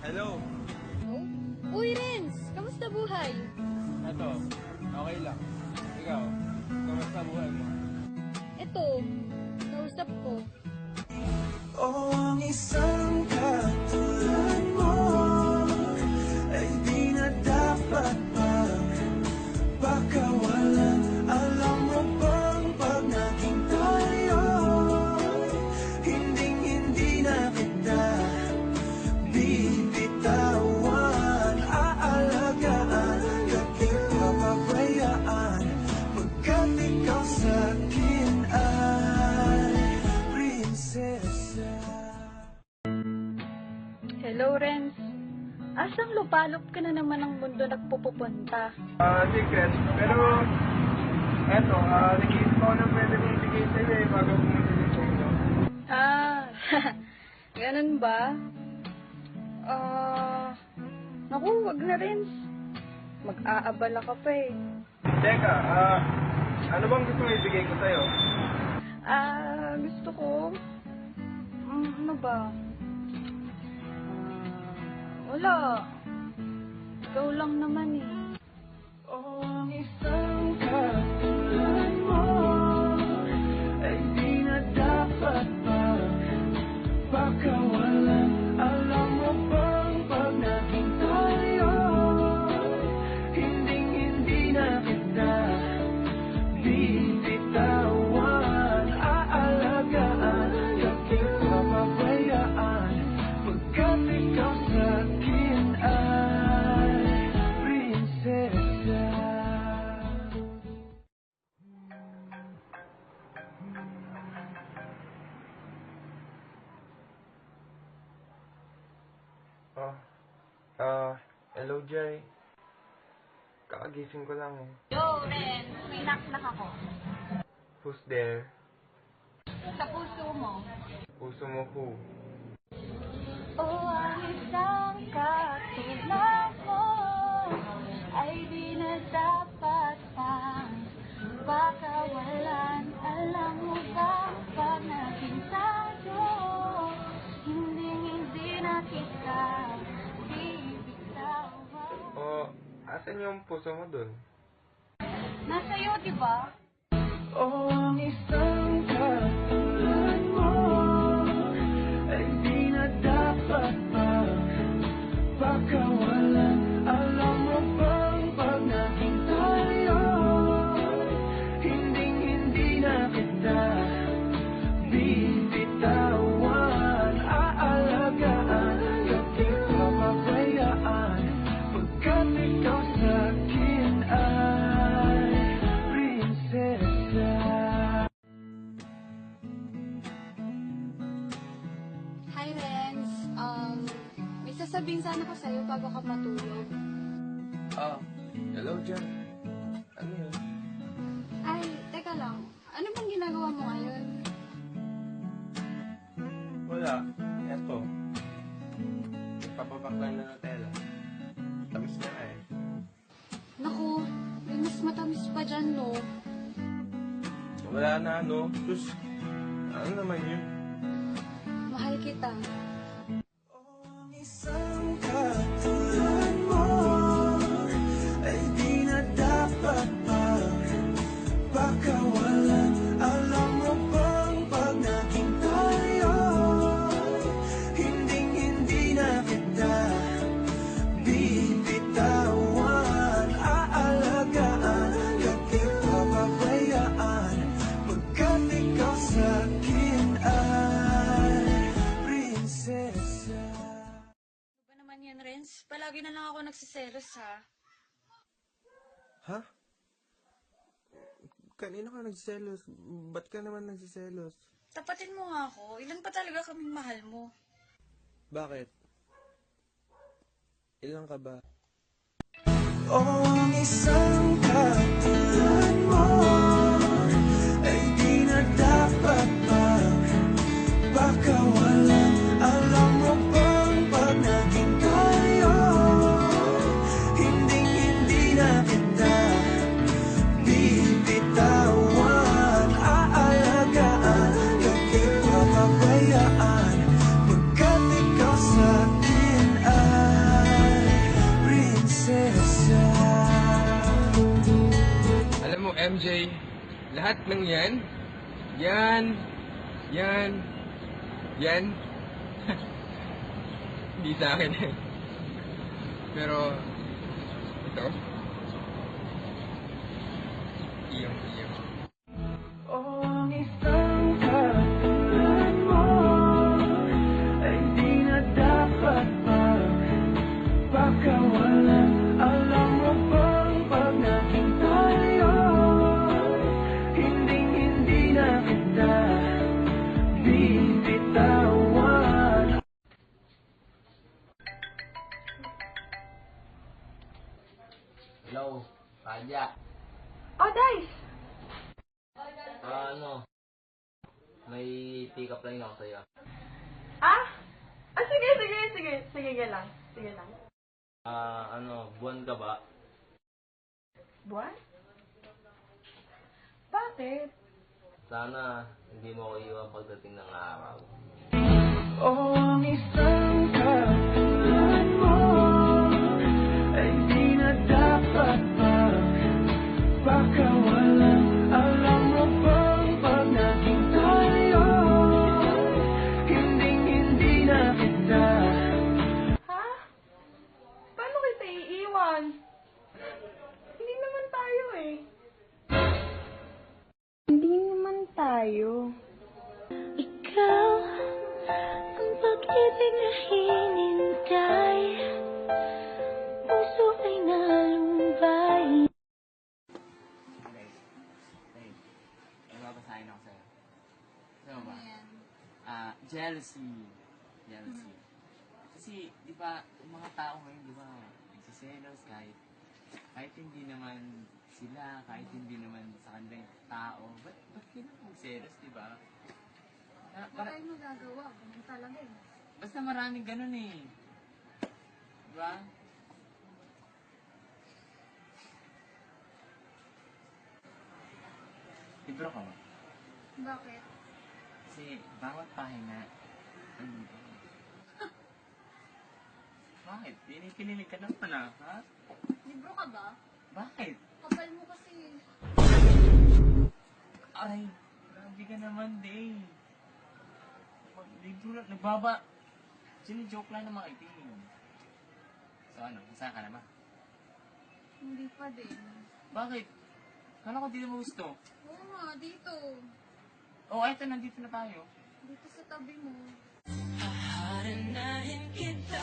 Hello. Oh? Uy, Renz! Kamusta buhay? Eto, okay lang. Ikaw, kamusta buhay mo? Eto, kausap ko. O ang isang katulad mo ay di na dapat pagpakawalan. Alam mo bang pag naging tayo, hindi na kita bibitawan. Aalagaan, kapit papabayaan, pagkat ikaw sa'kin ay prinsesa. Hello, Renz. Asang lupalop ka na naman ng mundo nagpupunta? Secret. Pero, eto, nag-iisip ako ng pwede mong bigay sa'yo bago pumunta din sa inyo. Ganun ba? Naku, wag na, Renz. Mag-aabala ka pa eh. Teka, ano bang gusto mo ibigay ko sa'yo? Gusto ko... ano ba? Wala. Ikaw lang naman eh. O ang isang katulad mo ay di na dapat pagpakawalan. Alam mo bang pag naging tayo, hindi na kita bibitawan. Aalagaan, kapit papabayaan, pagkat ikaw sa'kin ay prinsesa. Hello, Jay. Kakagising ko lang eh. Yo, Renz. May knock ako. Who's there? Sa puso mo. Puso mo who? O ang isang katulad mo ay di na dapat pang pakawalan. Alam mo ba pag naging tayo, hindi na kita bibitawan. O, asan yung puso mo dun? Nasa iyo, di ba? O ang isang katulad mo ay di na dapat pagpakawalan. Alam mo bang pag naging tayo, hindi na kita bibitawan. Aalagaan, kapit papabayaan, pagkat ikaw sa'kin ay prinsesa. Hi, Renz. May sasabihin sana ko sa'yo bago ka matulog. Hello, Jay. Ano yun? Ay, teka lang. Ano bang ginagawa mo ngayon? Wala. Eto. Papabaklan na Nutella. Tamis na eh. Naku, may mas matamis pa dyan, no? Wala na, no? Sus, ano naman yun? Mahal kita. Ang isang katulad mo ay di na dapat pagpakawalan. Alam mo bang pag naging tayo, hindi na kita bibitawan. Aalagaan, kapit papabayaan, pagkat ikaw sa'kin ay prinsesa. Ano ba naman yan, Renz? Palagi na lang ako nagsiselos, ha? Ha? Kanina ka nagsiselos. Ba't ka naman nagsiselos? Tapatin mo nga ako. Ilan pa talaga kaming mahal mo? Bakit? Ilan ka ba? O ang isang katulad mo ay di na dapat pagpakawalan. Alam mo bang pag naging tayo, hindi na kita bibitawan. Aalagaan, kapit papabayaan, pagkat ikaw sa'kin ay MJ, lahat ng yan, yan, hindi sa akin eh. Pero, ito, iyong. O ang isang katulad mo ay di na dapat magpakawalan. Alam mo bang pag naging tayo, hindi na kita bibitawan. Hello, Padya. Oh, Dice! May pick-up line ako sa'yo. Ah? Sige lang. Sige lang. Buwan ka ba? Buwan? Bakit? Sana hindi mo ako iwan pagdating ng araw. O ang isang katulad mo ay di na dapat magpakawalan. Alam mo bang pag naging tayo, hindi na kita. Ha? Paano kita iiwan? Hindi naman tayo eh. Hindi naman tayo. Ikaw ang pag-ibig na hinintay, puso ay nalumbay. May babasahin ako sa'yo. Sa'yo ba? Ayan. Jealousy. Kasi, di ba, yung mga tao ngayon, di ba, nagsiselos kahit hindi naman sila, kahit hindi naman sa kanila yung tao. Ba't kailangan magselos, di ba? Wala tayong magagawa. Ganun talaga eh. Basta maraming ganun eh. Di ba? Libro ka ba? Bakit? Kasi bawat pahinga, Bakit? Kinikilig ka naman ha? Libro ka ba? Bakit? Kapal mo kasi. Aray, grabe ka naman, Day. Libro lang, sinijoke lang ng mga itim. So ano, saan ka naman? Hindi pa din. Bakit? Kala ko di mo gusto. Oo nga, dito. Oh, eto, nandito na tayo. Dito sa tabi mo. Haharanahin kita.